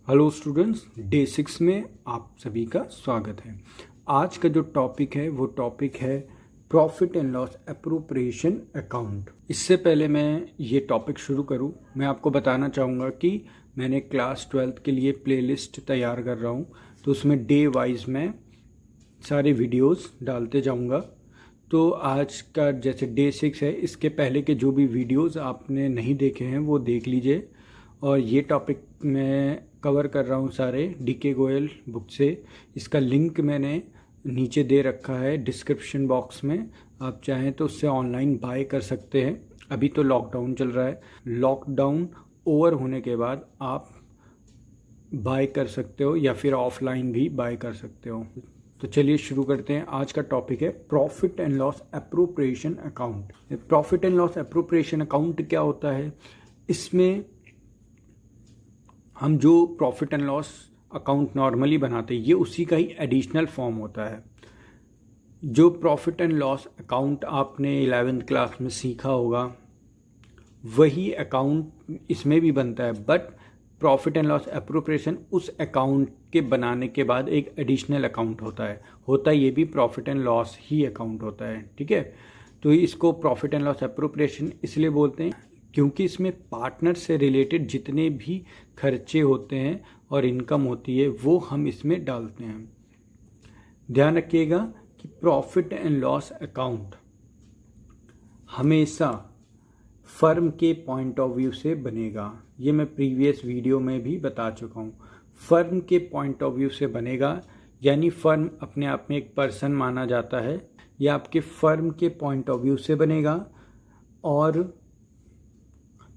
Hello students, day 6 में आप सभी का स्वागत है। आज का जो टॉपिक है वो टॉपिक है profit and loss appropriation account. इससे पहले मैं ये टॉपिक शुरू करूं, मैं आपको बताना चाहूँगा कि मैंने क्लास 12th के लिए प्लेलिस्ट तैयार कर रहा हूँ, तो उसमें डे वाइज मैं सारे वीडियोस डालते जाऊँगा। तो आज का जैसे डे 6 है, इसके पहले के जो भी वीडियोस आपने नहीं देखे हैं वो देख लीजिए। और ये टॉपिक मैं कवर कर रहा हूँ सारे डीके गोयल बुक से। इसका लिंक मैंने नीचे दे रखा है डिस्क्रिप्शन बॉक्स में, आप चाहें तो उससे ऑनलाइन बाय कर सकते हैं। अभी तो लॉकडाउन चल रहा है, लॉकडाउन ओवर होने के बाद आप बाय कर सकते हो या फिर ऑफलाइन भी बाय कर सकते हो। तो चलिए शुरू करते हैं। आज का टॉपिक है profit and loss appropriation account. Profit and loss appropriation account क्या होता है? इसमें हम जो profit and loss account normally बनाते हैं, ये उसी का ही एडिशनल फॉर्म होता है। जो प्रॉफिट एंड लॉस अकाउंट आपने 11th क्लास में सीखा होगा, वही अकाउंट इसमें भी बनता है, but profit and loss appropriation उस अकाउंट के बनाने के बाद एक एडिशनल अकाउंट होता है ये भी profit and loss he account होता है, ठीक है। तो इसको प्रॉफिट एंड लॉस एप्रोप्रिएशन इसलिए बोलते हैं क्योंकि इसमें पार्टनर से रिलेटेड जितने भी खर्चे होते हैं और इनकम होती है वो हम इसमें डालते हैं। ध्यान रखिएगा कि प्रॉफिट एंड लॉस अकाउंट हमेशा फर्म के पॉइंट ऑफ व्यू से बनेगा। ये मैं प्रीवियस वीडियो में भी बता चुका हूँ। फर्म के पॉइंट ऑफ व्यू से बनेगा, यानी फर्म अपने आप में एक पर्सन माना जाता है, यह आपके फर्म के पॉइंट ऑफ व्यू से बनेगा। और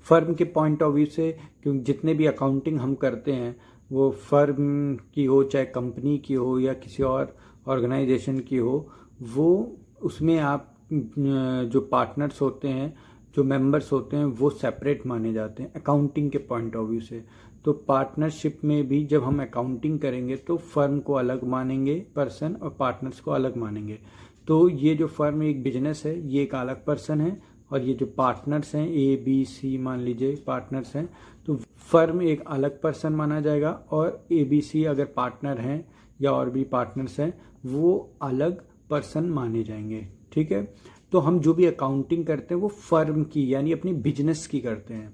फर्म के पॉइंट ऑफ व्यू से, क्योंकि जितने भी अकाउंटिंग हम करते हैं वो फर्म की हो, चाहे कंपनी की हो या किसी और ऑर्गेनाइजेशन की हो, वो उसमें आप जो पार्टनर्स होते हैं, जो मेंबर्स होते हैं, वो सेपरेट माने जाते हैं अकाउंटिंग के पॉइंट ऑफ व्यू से। तो पार्टनरशिप में भी जब हम अकाउंटिंग करेंगे तो फर्म को अलग मानेंगे पर्सन और पार्टनर्स को अलग मानेंगे। तो ये जो फर्म एक बिजनेस है, ये एक अलग पर्सन है, और ये जो पार्टनर्स हैं ABC मान लीजिए पार्टनर्स हैं, तो फर्म एक अलग पर्सन माना जाएगा और ABC अगर पार्टनर हैं या और भी पार्टनर्स हैं वो अलग पर्सन माने जाएंगे, ठीक है। तो हम जो भी अकाउंटिंग करते हैं वो फर्म की यानी अपनी बिजनेस की करते हैं।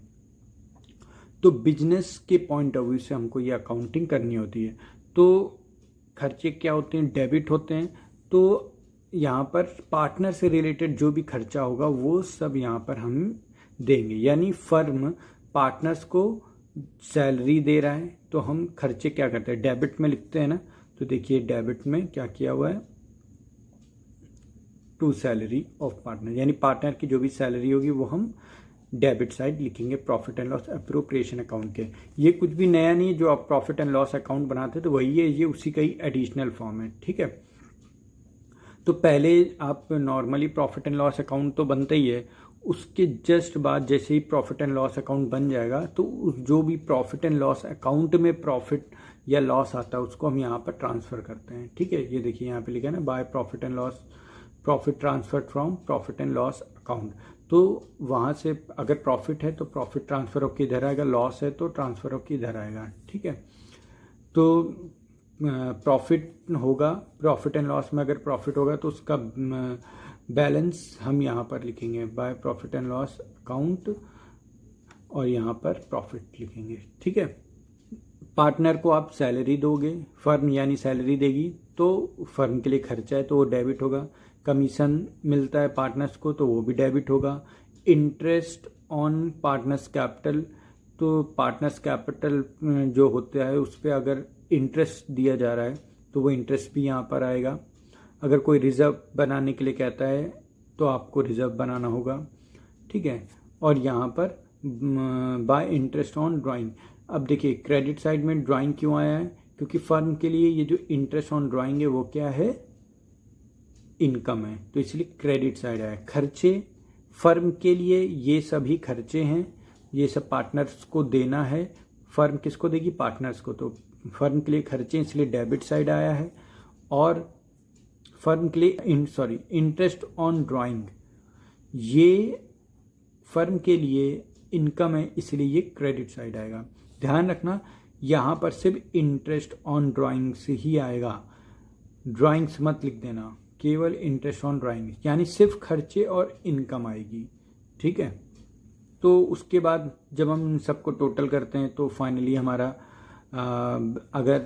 तो बिजनेस के पॉइंट ऑफ व्यू से हमको ये अकाउंटिंग करनी होती है। तो खर्चे क्या होते हैं? डेबिट होते हैं। तो यहाँ पर पार्टनर से रिलेटेड जो भी खर्चा होगा वो सब यहाँ पर हम देंगे, यानी फर्म पार्टनर्स को सैलरी दे रहा है तो हम खर्चे क्या करते हैं? डेबिट में लिखते हैं ना। तो देखिए डेबिट में क्या किया हुआ है, टू सैलरी ऑफ पार्टनर, यानी पार्टनर की जो भी सैलरी होगी वो हम डेबिट साइड लिखेंगे profit and loss appropriation account के। ये कुछ भी नया नहीं है, जो आप प्रॉफिट एंड लॉस अकाउंट बनाते तो वही है, ये उसी का ही एडिशनल फॉर्म है, ठीक है। तो पहले आप normally profit and loss account तो बनता ही है, उसके जस्ट बाद जैसे ही प्रॉफिट एंड लॉस अकाउंट बन जाएगा तो जो भी प्रॉफिट एंड लॉस अकाउंट में प्रॉफिट या लॉस आता है उसको हम यहाँ पर ट्रांसफ़र करते हैं, ठीक है। ये देखिए यहाँ पे लिखा है ना, by profit and loss, profit transfer from profit and loss account. तो वहाँ से अगर प्रॉफिट है तो प्रॉफिट ट्रांसफ़र होकर इधर आएगा, लॉस है तो ट्रांसफ़र होकर इधर आएगा, ठीक है। तो प्रॉफिट होगा, प्रॉफिट एंड लॉस में अगर प्रॉफिट होगा तो उसका बैलेंस हम यहाँ पर लिखेंगे by profit and loss account, और यहाँ पर प्रॉफिट लिखेंगे, ठीक है। पार्टनर को आप सैलरी दोगे, फर्म यानी सैलरी देगी तो फर्म के लिए खर्चा है तो वो डेबिट होगा। कमीशन मिलता है पार्टनर्स को तो वो भी डेबिट होगा। इंटरेस्ट ऑन पार्टनर्स कैपिटल, तो पार्टनर्स कैपिटल जो होता है उस पर अगर इंटरेस्ट दिया जा रहा है तो वो इंटरेस्ट भी यहाँ पर आएगा। अगर कोई रिजर्व बनाने के लिए कहता है तो आपको रिजर्व बनाना होगा, ठीक है। और यहाँ पर बाय इंटरेस्ट ऑन ड्राइंग, अब देखिए क्रेडिट साइड में ड्राइंग क्यों आया है? क्योंकि फर्म के लिए ये जो इंटरेस्ट ऑन ड्राइंग है वो क्या है? इनकम है, तो इसलिए क्रेडिट साइड आया। खर्चे फर्म के लिए ये सभी खर्चे हैं, ये सब पार्टनर्स को देना है। फर्म किसको देगी? पार्टनर्स को। तो फर्म के लिए खर्चे इसलिए डेबिट साइड आया है। और फर्म के लिए इंटरेस्ट ऑन ड्राइंग, ये फर्म के लिए इनकम है इसलिए ये क्रेडिट साइड आएगा। ध्यान रखना यहाँ पर सिर्फ इंटरेस्ट ऑन ड्राइंग्स ही आएगा, ड्राइंग्स मत लिख देना, केवल इंटरेस्ट ऑन ड्राइंग्स, यानी सिर्फ खर्चे और इनकम आएगी। ठीक है, तो उसके बाद जब हम इन सबको टोटल करते हैं तो फाइनली हमारा अगर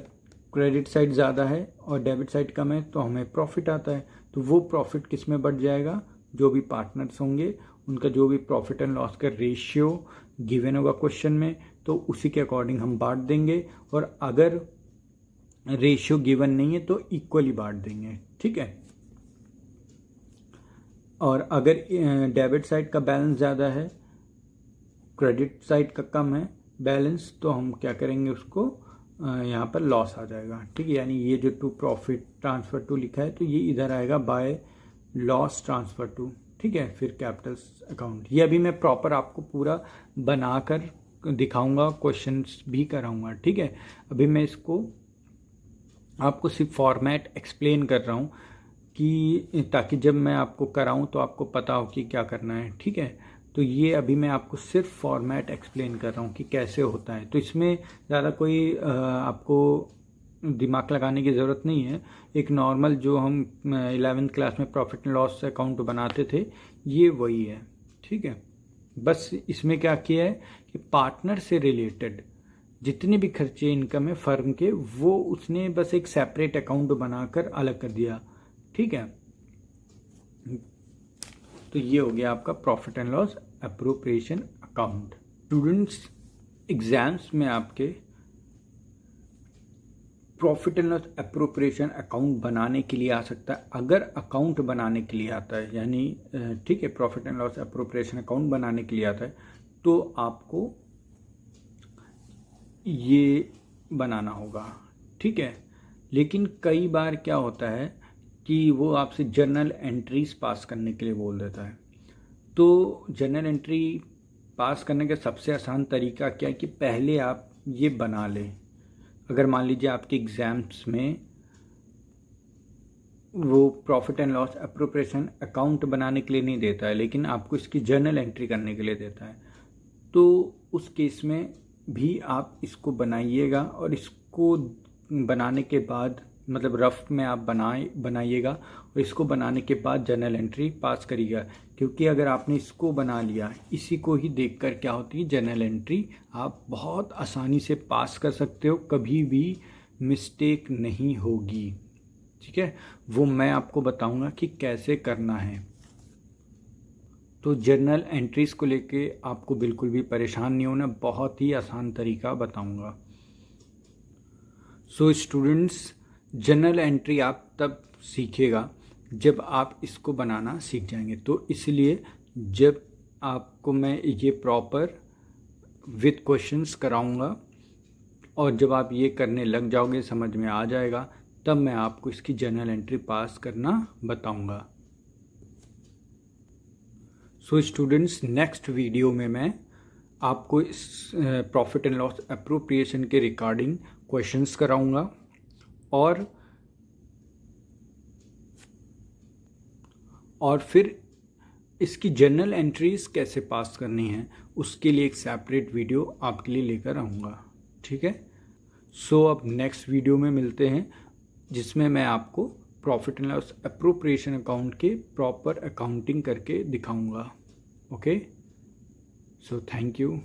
क्रेडिट साइड ज़्यादा है और डेबिट साइड कम है तो हमें प्रॉफिट आता है। तो वो प्रॉफिट किस में बढ़ जाएगा, जो भी पार्टनर्स होंगे उनका जो भी प्रॉफिट एंड लॉस का रेशियो गिवन होगा क्वेश्चन में, तो उसी के अकॉर्डिंग हम बांट देंगे, और अगर रेशियो गिवन नहीं है तो इक्वली बांट देंगे। ठीक है, और अगर डेबिट साइड का बैलेंस ज़्यादा है, क्रेडिट साइड का कम है बैलेंस, तो हम क्या करेंगे, उसको यहाँ पर लॉस आ जाएगा। ठीक है, यानी ये जो टू प्रॉफिट ट्रांसफ़र टू लिखा है तो ये इधर आएगा बाय लॉस ट्रांसफ़र टू। ठीक है, फिर कैपिटल्स अकाउंट, ये अभी मैं प्रॉपर आपको पूरा बनाकर दिखाऊंगा, क्वेश्चंस भी कराऊंगा। ठीक है, अभी मैं इसको आपको सिर्फ फॉर्मेट एक्सप्लेन कर रहा हूँ कि ताकि जब मैं आपको कराऊं तो आपको पता हो कि क्या करना है। ठीक है, तो ये अभी मैं आपको सिर्फ फॉर्मेट एक्सप्लेन कर रहा हूँ कि कैसे होता है, तो इसमें ज़्यादा कोई आपको दिमाग लगाने की ज़रूरत नहीं है। एक नॉर्मल जो हम 11th क्लास में प्रॉफिट एंड लॉस अकाउंट बनाते थे ये वही है। ठीक है, बस इसमें क्या किया है कि पार्टनर से रिलेटेड जितने भी खर्चे इनकम है फर्म के, वो उसने बस एक सेपरेट अकाउंट बनाकर अलग कर दिया। ठीक है, तो ये हो गया आपका profit and loss appropriation account. Students, exams में आपके profit and loss appropriation account बनाने के लिए आ सकता है। अगर अकाउंट बनाने के लिए आता है, यानी ठीक है, profit and loss appropriation account बनाने के लिए आता है, तो आपको ये बनाना होगा। ठीक है, लेकिन कई बार क्या होता है कि वो आपसे जर्नल एंट्रीज पास करने के लिए बोल देता है। तो जर्नल एंट्री पास करने का सबसे आसान तरीका क्या है कि पहले आप ये बना लें। अगर मान लीजिए आपके एग्जाम्स में वो profit and loss appropriation account बनाने के लिए नहीं देता है, लेकिन आपको इसकी जर्नल एंट्री करने के लिए देता है, तो उस केस में भी आप इसको बनाइएगा, और इसको बनाने के बाद मतलब रफ में आप बनाइएगा, और इसको बनाने के बाद जर्नल एंट्री पास करिएगा। क्योंकि अगर आपने इसको बना लिया, इसी को ही देखकर क्या होती है जर्नल एंट्री, आप बहुत आसानी से पास कर सकते हो, कभी भी मिस्टेक नहीं होगी। ठीक है, वो मैं आपको बताऊंगा कि कैसे करना है। तो जर्नल एंट्रीज को लेके आपको बिल्कुल भी परेशान नहीं होना, बहुत ही आसान तरीका बताऊंगा। सो स्टूडेंट्स, जर्नल एंट्री आप तब सीखेगा जब आप इसको बनाना सीख जाएंगे। तो इसलिए जब आपको मैं ये प्रॉपर विद क्वेश्चंस कराऊंगा, और जब आप ये करने लग जाओगे, समझ में आ जाएगा, तब मैं आपको इसकी जर्नल एंट्री पास करना बताऊंगा। सो स्टूडेंट्स, नेक्स्ट वीडियो में मैं आपको इस प्रॉफिट एंड लॉस अप्रोप्रिएशन के रिगार्डिंग क्वेश्चंस कराऊंगा, और फिर इसकी जर्नल एंट्रीज कैसे पास करनी है उसके लिए एक सेपरेट वीडियो आपके लिए लेकर आऊँगा। ठीक है, सो अब नेक्स्ट वीडियो में मिलते हैं, जिसमें मैं आपको profit and loss appropriation account के प्रॉपर अकाउंटिंग करके दिखाऊंगा। Okay, so thank you.